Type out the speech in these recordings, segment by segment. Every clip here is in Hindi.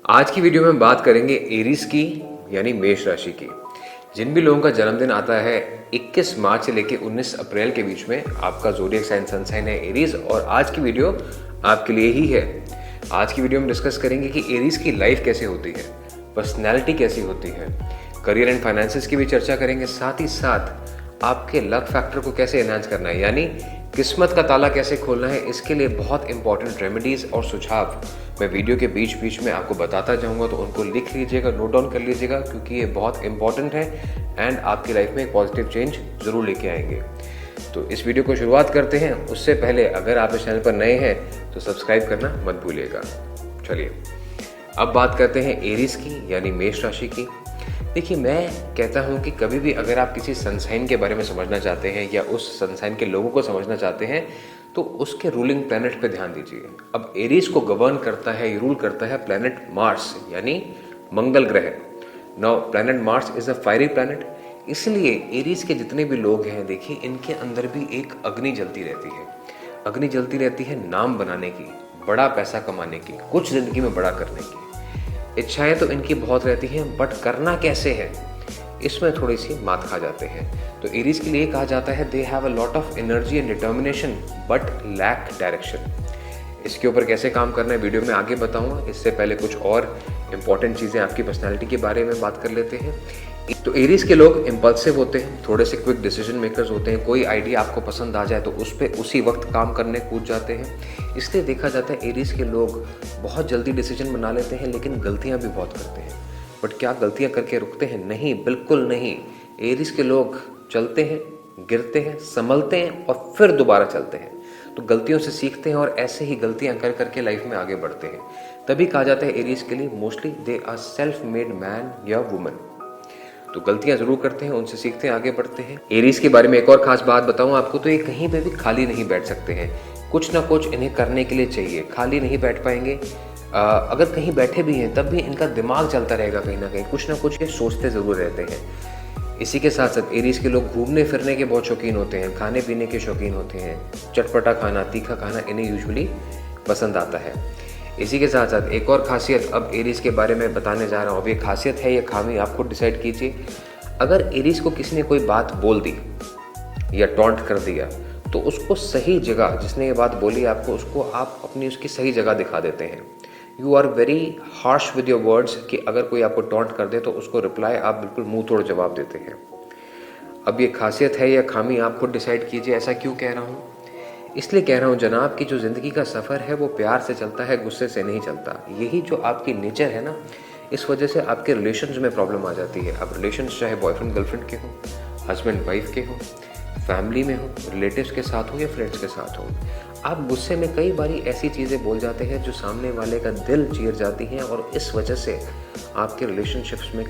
आज की वीडियो में बात करेंगे एरीज की यानी मेष राशि की। जिन भी लोगों का जन्मदिन आता है 21 मार्च से लेकर 19 अप्रैल के बीच में, आपका ज़ोडिएक साइन सन साइन है एरीज और आज की वीडियो आपके लिए ही है। आज की वीडियो में डिस्कस करेंगे कि एरीज की लाइफ कैसे होती है, पर्सनैलिटी कैसी होती है, करियर एंड फाइनेंसेस की भी चर्चा करेंगे। साथ ही साथ आपके लक फैक्टर को कैसे एनहांस करना है, यानी किस्मत का ताला कैसे खोलना है, इसके लिए बहुत इंपॉर्टेंट रेमेडीज और सुझाव मैं वीडियो के बीच बीच में आपको बताता जाऊंगा, तो उनको लिख लीजिएगा, नोट डाउन कर लीजिएगा, क्योंकि ये बहुत इंपॉर्टेंट है एंड आपकी लाइफ में एक पॉजिटिव चेंज ज़रूर लेके आएंगे। तो इस वीडियो को शुरुआत करते हैं। उससे पहले अगर आप इस चैनल पर नए हैं तो सब्सक्राइब करना मत भूलिएगा। चलिए अब बात करते हैं एरीज की यानी मेष राशि की। देखिए, मैं कहता हूँ कि कभी भी अगर आप किसी सनसाइन के बारे में समझना चाहते हैं या उस सनसाइन के लोगों को समझना चाहते हैं तो उसके रूलिंग प्लैनेट पे ध्यान दीजिए। अब एरीज को गवर्न करता है, रूल करता है प्लैनेट मार्स यानी मंगल ग्रह। Now planet Mars is a fiery planet, इसलिए एरीज के जितने भी लोग हैं, देखिए इनके अंदर भी एक अग्नि जलती रहती है। अग्नि जलती रहती है नाम बनाने की, बड़ा पैसा कमाने की, कुछ जिंदगी में बड़ा करने की। इच्छाएं तो इनकी बहुत रहती हैं, बट करना कैसे है इसमें थोड़ी सी मात खा जाते हैं। तो एरीज के लिए कहा जाता है they have a lot of energy and determination but lack direction. इसके ऊपर कैसे काम करना है वीडियो में आगे बताऊंगा। इससे पहले कुछ और इंपॉर्टेंट चीज़ें आपकी पर्सनैलिटी के बारे में बात कर लेते हैं। तो एरीज के लोग इम्पल्सिव होते हैं, थोड़े से क्विक डिसीजन मेकर्स होते हैं। कोई आइडिया आपको पसंद आ जाए तो उस पर उसी वक्त काम करने कूद जाते हैं। इसलिए देखा जाता है एरीज के लोग बहुत जल्दी डिसीजन बना लेते हैं, लेकिन गलतियां भी बहुत करते हैं। बट क्या गलतियां करके रुकते हैं? नहीं, बिल्कुल नहीं। एरीज के लोग चलते हैं, गिरते हैं, संभलते हैं और फिर दोबारा चलते हैं। तो गलतियों से सीखते हैं और ऐसे ही गलतियां कर करके लाइफ में आगे बढ़ते हैं। तभी कहा जाता है एरीज के लिए mostly they are self made man या वुमन। तो गलतियां जरूर करते हैं, उनसे सीखते हैं, आगे बढ़ते हैं। एरीज के बारे में एक और खास बात बताऊं आपको, तो ये कहीं पे भी खाली नहीं बैठ सकते हैं। कुछ ना कुछ इन्हें करने के लिए चाहिए, खाली नहीं बैठ पाएंगे। अगर कहीं बैठे भी हैं तब भी इनका दिमाग चलता रहेगा, कहीं ना कहीं कुछ ना कुछ ये सोचते ज़रूर रहते हैं। इसी के साथ साथ एरीज के लोग घूमने फिरने के बहुत शौकीन होते हैं, खाने पीने के शौकीन होते हैं। चटपटा खाना, तीखा खाना इन्हें यूजुअली पसंद आता है। इसी के साथ साथ एक और खासियत अब एरीज के बारे में बताने जा रहा हूँ। अब ये खासियत है या खामी आप खुद डिसाइड कीजिए। अगर एरीज को किसी ने कोई बात बोल दी या टॉन्ट कर दिया तो उसको सही जगह, जिसने ये बात बोली आपको, उसको आप अपनी उसकी सही जगह दिखा देते हैं। You are very harsh with your words कि अगर कोई आपको टॉन्ट कर दे तो उसको रिप्लाई आप बिल्कुल मुंह तोड़ जवाब देते हैं। अब ये खासियत है या खामी आप खुद डिसाइड कीजिए। ऐसा क्यों कह रहा हूँ? इसलिए कह रहा हूँ जनाब कि जो ज़िंदगी का सफ़र है वो प्यार से चलता है, गुस्से से नहीं चलता। यही जो आपकी नेचर है ना, इस वजह से आपके रिलेशंस में प्रॉब्लम आ जाती है। अब रिलेशंस चाहे बॉयफ्रेंड गर्लफ्रेंड के हों, हस्बैंड वाइफ के हों, फैमिली में हो, रिलेटिव्स के साथ हो या फ्रेंड्स के साथ हो, आप गुस्से में कई बारी ऐसी चीज़ें बोल जाते हैं जो सामने वाले का दिल चीर जाती हैं और इस वजह से आपके रिलेशनशिप्स में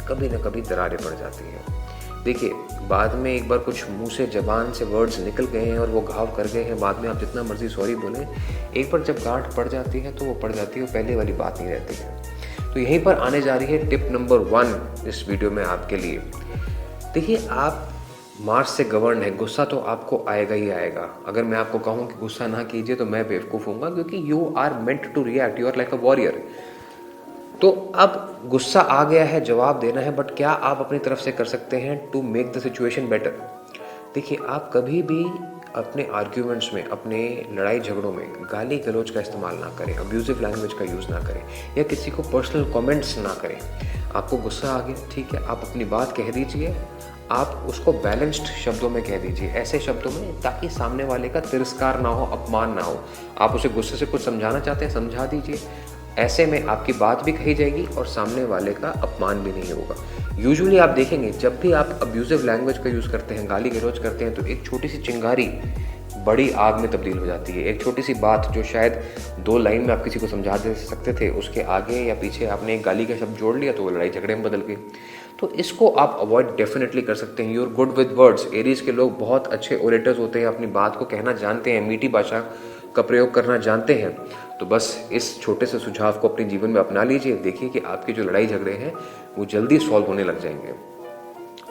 कभी ना कभी दरारें पड़ जाती हैं। देखिए, बाद में एक बार कुछ मुंह से, जबान से वर्ड्स निकल गए हैं और वो घाव कर गए हैं, बाद में आप जितना मर्जी सॉरी बोलें, एक बार जब गांठ पड़ जाती है तो वो पड़ जाती है, वो पहले वाली बात नहीं रहती है। तो यहीं पर आने जा रही है टिप नंबर 1 इस वीडियो में आपके लिए। देखिए, आप मार्स से गवर्न है, गुस्सा तो आपको आएगा ही आएगा। अगर मैं आपको कहूँ कि गुस्सा ना कीजिए तो मैं बेवकूफ़ हूँगा, क्योंकि you are meant to react, you are like a warrior. तो अब गुस्सा आ गया है, जवाब देना है, बट क्या आप अपनी तरफ से कर सकते हैं to make the situation better? देखिए, आप कभी भी अपने आर्ग्यूमेंट्स में, अपने लड़ाई झगड़ों में गाली गलौज का इस्तेमाल ना करें, अब्यूजिव लैंग्वेज का यूज़ ना करें या किसी को पर्सनल कमेंट्स ना करें। आपको गुस्सा आ गया, ठीक है, आप अपनी बात कह दीजिए, आप उसको बैलेंस्ड शब्दों में कह दीजिए, ऐसे शब्दों में ताकि सामने वाले का तिरस्कार ना हो, अपमान ना हो। आप उसे गुस्से से कुछ समझाना चाहते हैं, समझा दीजिए। ऐसे में आपकी बात भी कही जाएगी और सामने वाले का अपमान भी नहीं होगा। यूजुअली आप देखेंगे जब भी आप अब्यूजिव लैंग्वेज का यूज़ करते हैं, गाली गलौज करते हैं, तो एक छोटी सी चिंगारी बड़ी आग में तब्दील हो जाती है। एक छोटी सी बात जो शायद 2 लाइन में आप किसी को समझा दे सकते थे, उसके आगे या पीछे आपने एक गाली का शब्द जोड़ लिया तो वो लड़ाई झगड़े में बदल गई। तो इसको आप अवॉइड डेफिनेटली कर सकते हैं। You're good with words. Aries के लोग बहुत अच्छे ओरेटर्स होते हैं, अपनी बात को कहना जानते हैं, मीठी भाषा का प्रयोग करना जानते हैं। तो बस इस छोटे से सुझाव को अपने जीवन में अपना लीजिए, देखिए कि आपके जो लड़ाई झगड़े हैं वो जल्दी सॉल्व होने लग जाएंगे।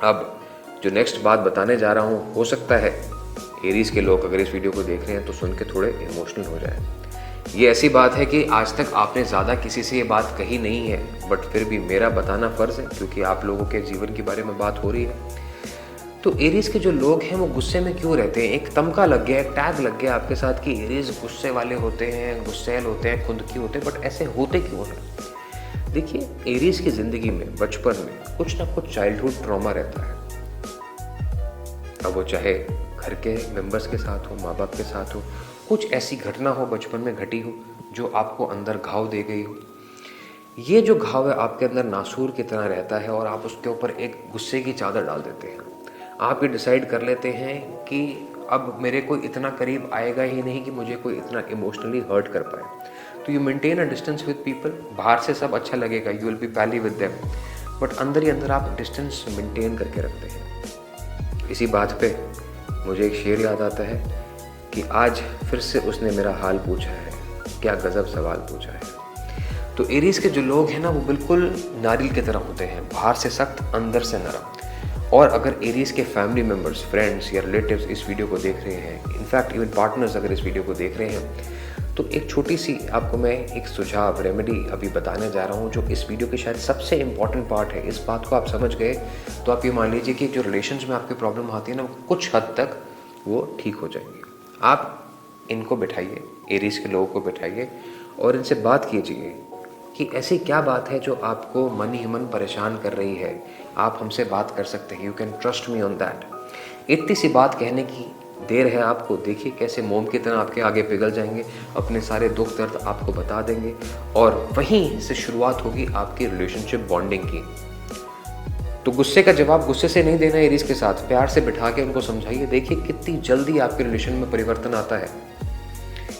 अब जो नेक्स्ट बात बताने जा रहा हूँ, हो सकता है एरीज के लोग अगर इस वीडियो को देख रहे हैं तो सुन के थोड़े इमोशनल हो जाए। ये ऐसी बात है कि आज तक आपने ज़्यादा किसी से ये बात कही नहीं है, बट फिर भी मेरा बताना फ़र्ज़ है क्योंकि आप लोगों के जीवन के बारे में बात हो रही है। तो एरीज के जो लोग हैं वो गुस्से में क्यों रहते हैं? एक तमका लग गया, एक टैग लग गया आपके साथ कि एरीज गुस्से वाले होते हैं, गुस्सैल होते हैं, खुंदकी होते हैं, बट ऐसे होते क्यों हैं? देखिए, एरीज की ज़िंदगी में बचपन में कुछ ना कुछ चाइल्डहुड ट्रॉमा रहता है। अब वो चाहे घर के मेंबर्स के साथ हो, माँ बाप के साथ हो, कुछ ऐसी घटना हो बचपन में घटी हो जो आपको अंदर घाव दे गई हो। ये जो घाव है आपके अंदर नासूर की तरह रहता है और आप उसके ऊपर एक गुस्से की चादर डाल देते हैं। आप ये डिसाइड कर लेते हैं कि अब मेरे कोई इतना करीब आएगा ही नहीं कि मुझे कोई इतना इमोशनली हर्ट कर पाए। तो you maintain a distance with people. बाहर से सब अच्छा लगेगा, यू विल बी पैली विद देम, बट अंदर ही अंदर आप डिस्टेंस मेंटेन करके रखते हैं। इसी बात पे मुझे एक शेर याद आता है कि आज फिर से उसने मेरा हाल पूछा है, क्या गज़ब सवाल पूछा है। तो एरीज के जो लोग हैं ना, वो बिल्कुल नारियल की तरह होते हैं, बाहर से सख्त, अंदर से नरम। और अगर एरीज के फैमिली मेम्बर्स, फ्रेंड्स या रिलेटिव्स इस वीडियो को देख रहे हैं, इनफैक्ट इवन पार्टनर्स अगर इस वीडियो को देख रहे हैं, तो एक छोटी सी आपको मैं एक सुझाव, रेमेडी अभी बताने जा रहा हूँ जो इस वीडियो की शायद सबसे इम्पॉर्टेंट पार्ट है। इस बात को आप समझ गए तो आप ये मान लीजिए कि जो रिलेशंस में आपकी प्रॉब्लम आती है ना, कुछ हद तक वो ठीक हो जाएंगी। आप इनको बिठाइए, एरीज के लोगों को बिठाइए और इनसे बात कीजिए कि ऐसी क्या बात है जो आपको मन ही मन परेशान कर रही है। आप हमसे बात कर सकते हैं, you can trust me on that. इतनी सी बात कहने की देर है आपको। देखिए कैसे मोम की तरह आपके आगे पिघल जाएंगे, अपने सारे दुख दर्द आपको बता देंगे और वहीं से शुरुआत होगी आपकी रिलेशनशिप बॉन्डिंग की। तो गुस्से का जवाब गुस्से से नहीं देना एरीज के साथ, प्यार से बिठा के उनको समझाइए। देखिए कितनी जल्दी आपके रिलेशन में परिवर्तन आता है।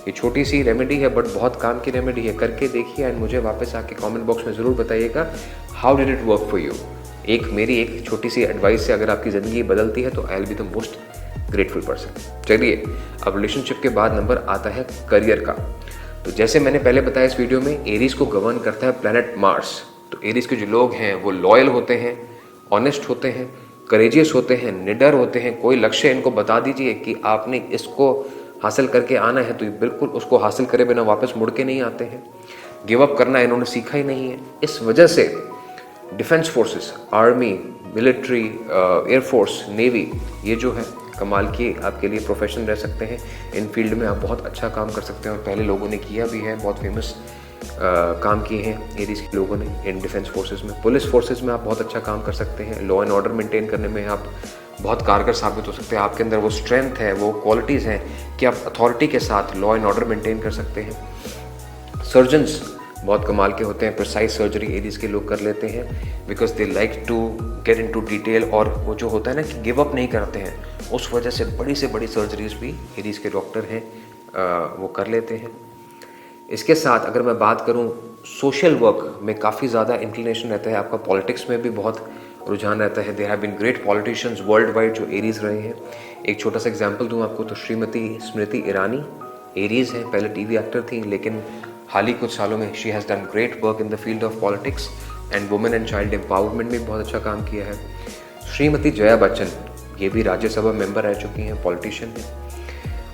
ये छोटी सी रेमेडी है बट बहुत काम की रेमेडी है, करके देखिए एंड मुझे वापस आके कमेंट बॉक्स में ज़रूर बताइएगा how did it work for you. मेरी एक छोटी सी एडवाइस से अगर आपकी ज़िंदगी बदलती है तो I will be the most grateful person. चलिए, अब रिलेशनशिप के बाद नंबर आता है करियर का। तो जैसे मैंने पहले बताया इस वीडियो में, एरीज को गवर्न करता है प्लैनेट मार्स। तो एरीज के जो लोग हैं वो लॉयल होते हैं, ऑनेस्ट होते हैं, करेजियस होते हैं, निडर होते हैं। कोई लक्ष्य इनको बता दीजिए कि आपने इसको हासिल करके आना है तो बिल्कुल उसको हासिल करे बिना वापस मुड़ के नहीं आते हैं। गिव अप करना इन्होंने सीखा ही नहीं है। इस वजह से defence forces, army, military, air force, navy, ये जो है कमाल की आपके लिए प्रोफेशन रह सकते हैं। इन फील्ड में आप बहुत अच्छा काम कर सकते हैं और पहले लोगों ने किया भी है, बहुत फेमस काम किए हैं एरीज के लोगों ने इन डिफेंस फोर्सेस में। पुलिस फोर्सेस में आप बहुत अच्छा काम कर सकते हैं। लॉ एंड ऑर्डर मेंटेन करने में आप बहुत कारगर साबित हो सकते हैं। आपके अंदर वो स्ट्रेंथ है, वो क्वालिटीज़ हैं कि आप अथॉरिटी के साथ लॉ एंड ऑर्डर मेंटेन कर सकते हैं। सर्जन्स बहुत कमाल के होते हैं, प्रिसाइज सर्जरी एरीज के लोग कर लेते हैं because they like to get into detail. और वो जो होता है ना कि गिव अप नहीं करते हैं, उस वजह से बड़ी से बड़ी सर्जरीज भी एरीज के डॉक्टर हैं वो कर लेते हैं। इसके साथ अगर मैं बात करूं, सोशल वर्क में काफ़ी ज़्यादा इंक्लिनेशन रहता है आपका। पॉलिटिक्स में भी बहुत रुझान रहता है। There have been great politicians worldwide जो एरीज रहे हैं। एक छोटा सा एग्जांपल दूं आपको तो श्रीमती स्मृति ईरानी एरीज हैं, पहले टीवी एक्टर थी लेकिन हाल ही कुछ सालों में she has done great work in the field of politics and women and child empowerment में बहुत अच्छा काम किया है। श्रीमती जया बच्चन, ये भी राज्यसभा मेंबर रह चुकी हैं, पॉलिटिशियन हैं।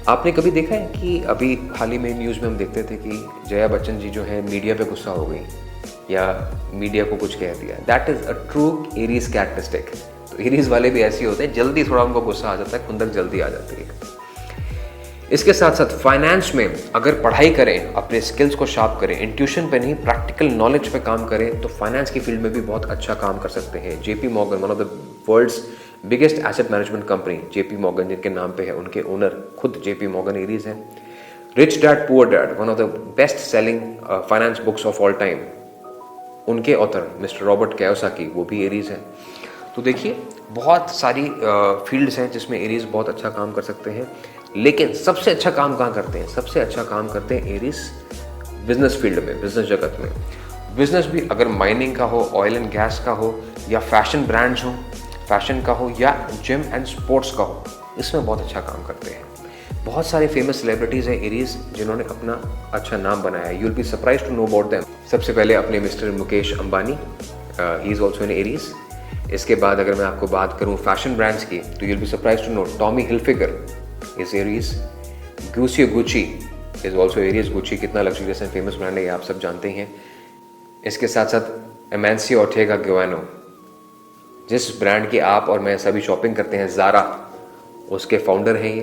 आपने कभी देखा है कि अभी हाल ही में न्यूज़ में हम देखते थे कि जया बच्चन जी जो है मीडिया पे गुस्सा हो गई या मीडिया को कुछ कह दिया। That is a true Aries characteristic. तो एरीज वाले भी ऐसे होते हैं, जल्दी थोड़ा उनको गुस्सा आ जाता है, खुंदक जल्दी आ जाती है। इसके साथ साथ फाइनेंस में अगर पढ़ाई करें, अपने स्किल्स को शार्प करें, इंट्यूशन पे नहीं प्रैक्टिकल नॉलेज पे काम करें तो फाइनेंस की फील्ड में भी बहुत अच्छा काम कर सकते हैं। JP Morgan, one of the world's biggest asset management company, JP Morgan जिनके नाम पे है, उनके ओनर खुद जेपी मॉर्गन एरीज हैं। Rich dad poor dad, one of the best selling finance books of all time, उनके ऑथर मिस्टर रॉबर्ट कियोसाकी, वो भी एरीज हैं। तो देखिए बहुत सारी फील्ड्स हैं जिसमें एरीज बहुत अच्छा काम कर सकते हैं। लेकिन सबसे अच्छा काम कहाँ करते हैं? सबसे अच्छा काम करते हैं एरीज बिजनेस फील्ड में, बिजनेस जगत में। बिजनेस भी अगर माइनिंग का हो, ऑयल एंड गैस का हो, या फैशन ब्रांड्स हो, फैशन का हो, या जिम एंड स्पोर्ट्स का हो, इसमें बहुत अच्छा काम करते हैं। बहुत सारे फेमस सेलिब्रिटीज़ हैं एरीज जिन्होंने अपना अच्छा नाम बनाया है। You will be surprise to know about them. सबसे पहले अपने mister Mukesh Ambani, he is also in Aries. इसके बाद अगर मैं आपको बात करूं फैशन ब्रांड्स की तो you will be surprise to know Tommy Hilfiger is Aries, Guccio Gucci is also Aries. Gucci कितना लग्जरियस एंड फेमस ब्रांड है ये आप सब जानते ही हैं। इसके साथ साथ एमेंसी ऑर्टेगा गवानो, जिस ब्रांड की आप और मैं सभी शॉपिंग करते हैं, ज़ारा, उसके फाउंडर हैं ये।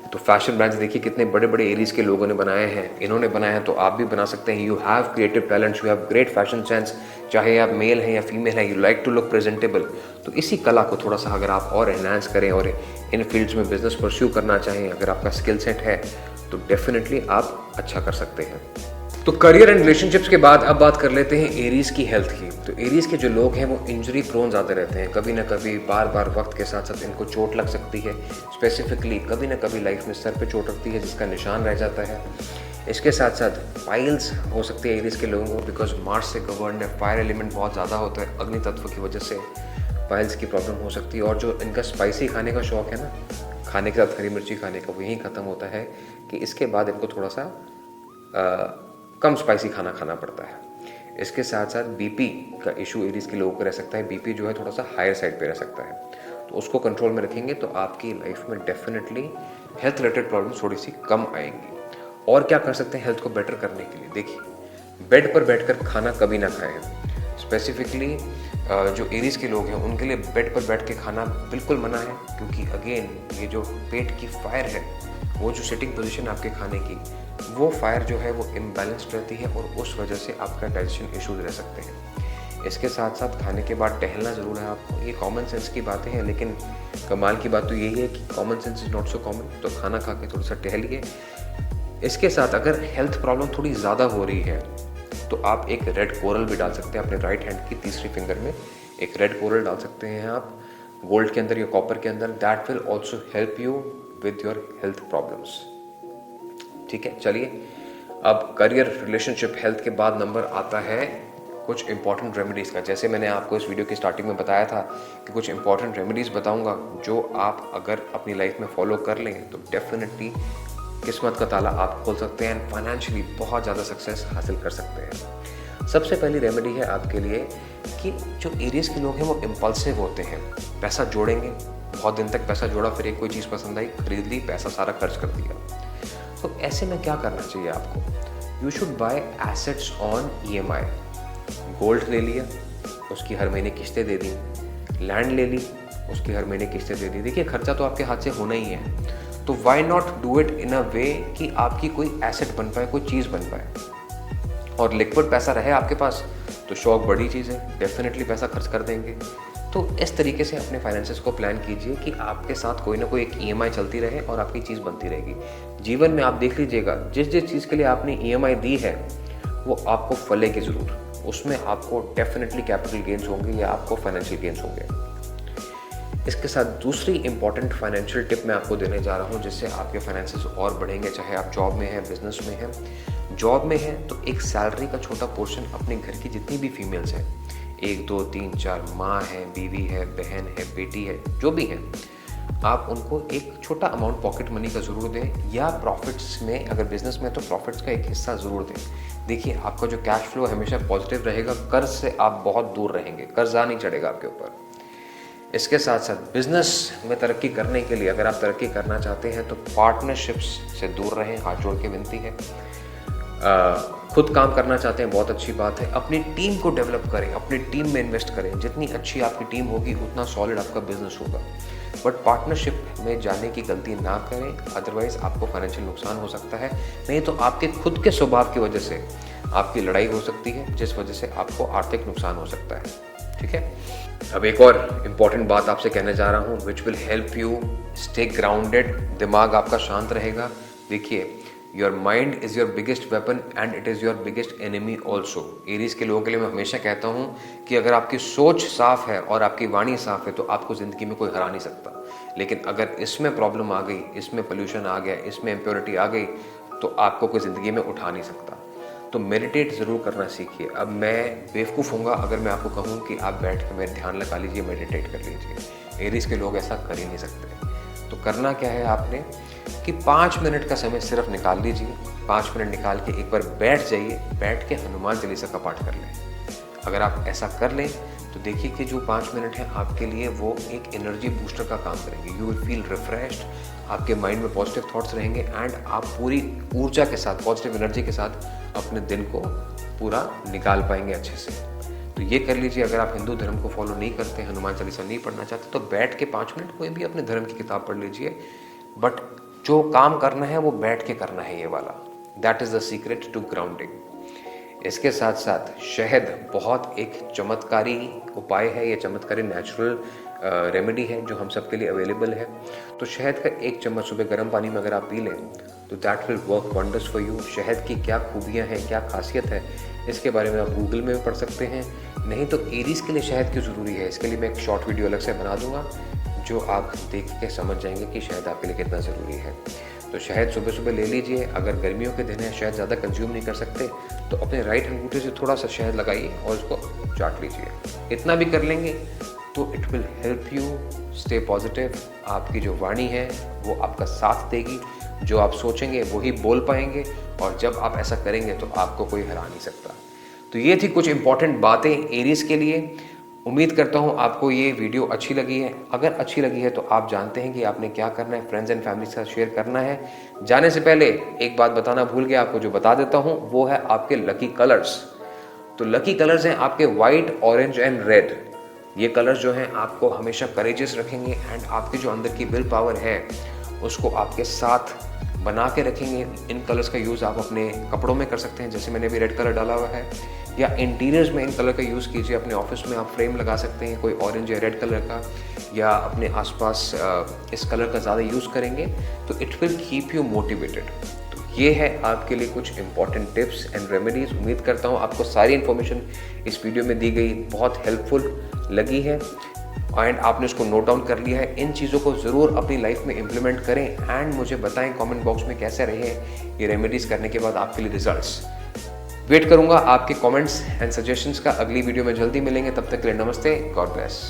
तो फैशन ब्रांड्स देखिए कितने बड़े बड़े एरीज के लोगों ने बनाए हैं, इन्होंने बनाया है, तो आप भी बना सकते हैं। You have creative talents, you have great fashion sense, चाहे आप मेल हैं या फीमेल हैं, you like to look presentable. तो इसी कला को थोड़ा सा अगर आप और एनहांस करें और इन फील्ड्स में बिजनेस परस्यू करना चाहें, अगर आपका स्किल सेट है तो डेफिनेटली आप अच्छा कर सकते हैं। तो करियर एंड रिलेशनशिप्स के बाद अब बात कर लेते हैं एरीज की हेल्थ की। तो एरीज के जो लोग हैं वो इंजरी प्रोन ज़्यादा रहते हैं, कभी ना कभी बार बार वक्त के साथ साथ इनको चोट लग सकती है। स्पेसिफिकली कभी ना कभी लाइफ में सर पे चोट लगती है जिसका निशान रह जाता है। इसके साथ साथ पाइल्स हो सकती है एरीज के लोगों को, बिकॉज मार्स से गवर्न है, फायर एलिमेंट बहुत ज़्यादा होता है, अग्नि तत्व की वजह से पाइल्स की प्रॉब्लम हो सकती है। और जो इनका स्पाइसी खाने का शौक है ना, खाने के साथ हरी मिर्ची खाने का, वही ख़त्म होता है कि इसके बाद इनको थोड़ा सा कम स्पाइसी खाना खाना पड़ता है। इसके साथ साथ बीपी का इशू एरीज के लोगों को रह सकता है। बीपी जो है थोड़ा सा हायर साइड पे रह सकता है, तो उसको कंट्रोल में रखेंगे तो आपकी लाइफ में डेफिनेटली हेल्थ रिलेटेड प्रॉब्लम थोड़ी सी कम आएंगी। और क्या कर सकते हैं हेल्थ को बेटर करने के लिए? देखिए, बेड पर बैठकर खाना कभी ना खाएं। स्पेसिफिकली जो एरीज के लोग हैं उनके लिए बेड पर बैठ के खाना बिल्कुल मना है, क्योंकि अगेन ये जो पेट की फायर है, वो जो सिटिंग पोजीशन आपके खाने की, वो फायर जो है वो इम्बैलेंस्ड रहती है और उस वजह से आपका डाइजेशन इश्यूज रह सकते हैं। इसके साथ साथ खाने के बाद टहलना ज़रूर है आपको। ये कॉमन सेंस की बातें हैं, लेकिन कमाल की बात तो यही है कि common sense is not so common. तो खाना खा के थोड़ा सा टहलिए। इसके साथ अगर हेल्थ प्रॉब्लम थोड़ी ज़्यादा हो रही है तो आप एक रेड कोरल भी डाल सकते हैं अपने राइट हैंड की तीसरी फिंगर में। एक रेड कोरल डाल सकते हैं आप गोल्ड के अंदर या कॉपर के अंदर। That will also help you with your health problems. ठीक है, चलिए अब करियर, रिलेशनशिप, हेल्थ के बाद नंबर आता है कुछ इंपॉर्टेंट रेमेडीज़ का। जैसे मैंने आपको इस वीडियो की स्टार्टिंग में बताया था कि कुछ इंपॉर्टेंट रेमेडीज़ बताऊंगा जो आप अगर अपनी लाइफ में फॉलो कर लें तो डेफिनेटली किस्मत का ताला आप खोल सकते हैं एंड फाइनेंशियली बहुत ज़्यादा सक्सेस हासिल कर सकते हैं। सबसे पहली रेमेडी है आपके लिए कि जो एरीज के लोग हैं वो इम्पल्सिव होते हैं। पैसा जोड़ेंगे, बहुत दिन तक पैसा जोड़ा, फिर एक कोई चीज़ पसंद आई, खरीद ली, पैसा सारा खर्च कर दिया। तो ऐसे में क्या करना चाहिए आपको? You should buy assets on EMI। Gold ले लिया, उसकी हर महीने किस्तें दे दी। लैंड ले ली, उसकी हर महीने किस्तें दे दी। देखिए, खर्चा तो आपके हाथ से होना ही है, तो why not do it in a way कि आपकी कोई एसेट बन पाए, कोई चीज़ बन पाए। और लिक्विड पैसा रहे आपके पास तो शौक बड़ी चीज़ है, डेफिनेटली पैसा खर्च कर देंगे। तो इस तरीके से अपने फाइनेंसेस को प्लान कीजिए कि आपके साथ कोई ना कोई एक EMI चलती रहे और आपकी चीज़ बनती रहेगी। जीवन में आप देख लीजिएगा, जिस जिस चीज़ के लिए आपने EMI दी है वो आपको फलेगी ज़रूर, उसमें आपको डेफिनेटली कैपिटल गेन्स होंगे या आपको फाइनेंशियल गेन्स होंगे। इसके साथ दूसरी इंपॉर्टेंट फाइनेंशियल टिप मैं आपको देने जा रहा हूँ जिससे आपके फाइनेंसेस और बढ़ेंगे। चाहे आप जॉब में हैं, बिजनेस में हैं। जॉब में हैं तो एक सैलरी का छोटा पोर्शन अपने घर की जितनी भी फीमेल्स हैं, 1 2 3 4 माँ है, बीवी है, बहन है, बेटी है, जो भी हैं, आप उनको एक छोटा अमाउंट पॉकेट मनी का ज़रूर दें, या प्रॉफिट्स में, अगर बिजनेस में तो प्रॉफिट्स का एक हिस्सा ज़रूर दें। देखिए, आपका जो कैश फ्लो हमेशा पॉजिटिव रहेगा, कर्ज से आप बहुत दूर रहेंगे, कर्जा नहीं चढ़ेगा आपके ऊपर। इसके साथ साथ बिजनेस में तरक्की करने के लिए, अगर आप तरक्की करना चाहते हैं तो पार्टनरशिप्स से दूर रहें, हाथ जोड़ के विनती है। खुद काम करना चाहते हैं, बहुत अच्छी बात है। अपनी टीम को डेवलप करें, अपनी टीम में इन्वेस्ट करें। जितनी अच्छी आपकी टीम होगी उतना सॉलिड आपका बिजनेस होगा। बट पार्टनरशिप में जाने की गलती ना करें, अदरवाइज आपको फाइनेंशियल नुकसान हो सकता है। नहीं तो आपके खुद के स्वभाव की वजह से आपकी लड़ाई हो सकती है, जिस वजह से आपको आर्थिक नुकसान हो सकता है। ठीक है, अब एक और इम्पॉर्टेंट बात आपसे कहने जा रहा हूँ which will help you stay grounded. दिमाग आपका शांत रहेगा। देखिए, your mind is your biggest weapon and it is your biggest enemy also. Aries के लोगों के लिए मैं हमेशा कहता हूँ कि अगर आपकी सोच साफ है और आपकी वाणी साफ है तो आपको ज़िंदगी में कोई हरा नहीं सकता। लेकिन अगर इसमें प्रॉब्लम आ गई, इसमें पोल्यूशन आ गया, इसमें इम्प्योरिटी आ गई, तो आपको कोई ज़िंदगी में उठा नहीं सकता। तो मेडिटेट ज़रूर करना सीखिए। अब मैं बेवकूफ़ होऊंगा अगर मैं आपको कहूँ कि आप बैठ के मेरे ध्यान लगा लीजिए, मेडिटेट कर लीजिए। एरीज के लोग ऐसा कर ही नहीं सकते। तो करना क्या है आपने कि 5 मिनट का समय सिर्फ निकाल लीजिए। 5 मिनट निकाल के एक बार बैठ जाइए, बैठ के हनुमान चालीसा का पाठ कर लें। अगर आप ऐसा कर लें तो देखिए कि जो 5 मिनट हैं आपके लिए वो एक एनर्जी बूस्टर का काम करेंगे। यू विल फील रिफ्रेश्ड, आपके माइंड में पॉजिटिव थॉट्स रहेंगे एंड आप पूरी ऊर्जा के साथ, पॉजिटिव एनर्जी के साथ अपने दिन को पूरा निकाल पाएंगे अच्छे से। तो ये कर लीजिए। अगर आप हिंदू धर्म को फॉलो नहीं करते, हनुमान चालीसा नहीं पढ़ना चाहते, तो बैठ के 5 मिनट कोई भी अपने धर्म की किताब पढ़ लीजिए, बट जो काम करना है वो बैठ के करना है, ये वाला। That is the secret to grounding. इसके साथ साथ शहद बहुत एक चमत्कारी उपाय है, ये चमत्कारी नेचुरल रेमेडी है जो हम सबके लिए अवेलेबल है। तो शहद का 1 चम्मच सुबह गर्म पानी में अगर आप पी लें तो that will work wonders for you. शहद की क्या खूबियाँ हैं, क्या खासियत है, इसके बारे में आप गूगल में भी पढ़ सकते हैं। नहीं तो एरीज के लिए शहद क्यों ज़रूरी है, इसके लिए मैं एक शॉर्ट वीडियो अलग से बना दूंगा जो आप देख के समझ जाएंगे कि शहद आपके लिए कितना ज़रूरी है। तो शहद सुबह सुबह ले लीजिए। अगर गर्मियों के दिन है, शहद ज़्यादा कंज्यूम नहीं कर सकते, तो अपने राइट अंगूठे से थोड़ा सा शहद लगाइए और उसको चाट लीजिए। इतना भी कर लेंगे तो it will help you stay positive. आपकी जो वाणी है वो आपका साथ देगी, जो आप सोचेंगे वही बोल पाएंगे, और जब आप ऐसा करेंगे तो आपको कोई हरा नहीं सकता। तो ये थी कुछ इंपॉर्टेंट बातें एरीज के लिए। उम्मीद करता हूँ आपको ये वीडियो अच्छी लगी है। अगर अच्छी लगी है तो आप जानते हैं कि आपने क्या करना है, फ्रेंड्स एंड फैमिली के साथ शेयर करना है। जाने से पहले एक बात बताना भूल गया आपको, जो बता देता हूँ वो है आपके लकी कलर्स। तो लकी कलर्स हैं आपके वाइट, ऑरेंज एंड रेड। ये कलर्स जो हैं आपको हमेशा करेजियस रखेंगे एंड आपकी जो अंदर की विल पावर है उसको आपके साथ बना के रखेंगे। इन कलर्स का यूज़ आप अपने कपड़ों में कर सकते हैं, जैसे मैंने भी रेड कलर डाला हुआ है, या इंटीरियर्स में इन कलर का यूज़ कीजिए। अपने ऑफिस में आप फ्रेम लगा सकते हैं कोई ऑरेंज या रेड कलर का, या अपने आसपास इस कलर का ज़्यादा यूज़ करेंगे तो it will keep you motivated. तो ये है आपके लिए कुछ इंपॉर्टेंट टिप्स एंड रेमेडीज़। उम्मीद करता हूँ आपको सारी इन्फॉर्मेशन इस वीडियो में दी गई बहुत हेल्पफुल लगी है एंड आपने उसको नोट डाउन कर लिया है। इन चीज़ों को ज़रूर अपनी लाइफ में इम्प्लीमेंट करें एंड मुझे बताएं कमेंट बॉक्स में कैसे रहे ये रेमेडीज़ करने के बाद आपके लिए रिजल्ट्स। वेट करूंगा आपके कमेंट्स एंड सजेशंस का। अगली वीडियो में जल्दी मिलेंगे, तब तक के लिए नमस्ते, गॉड ब्लेस।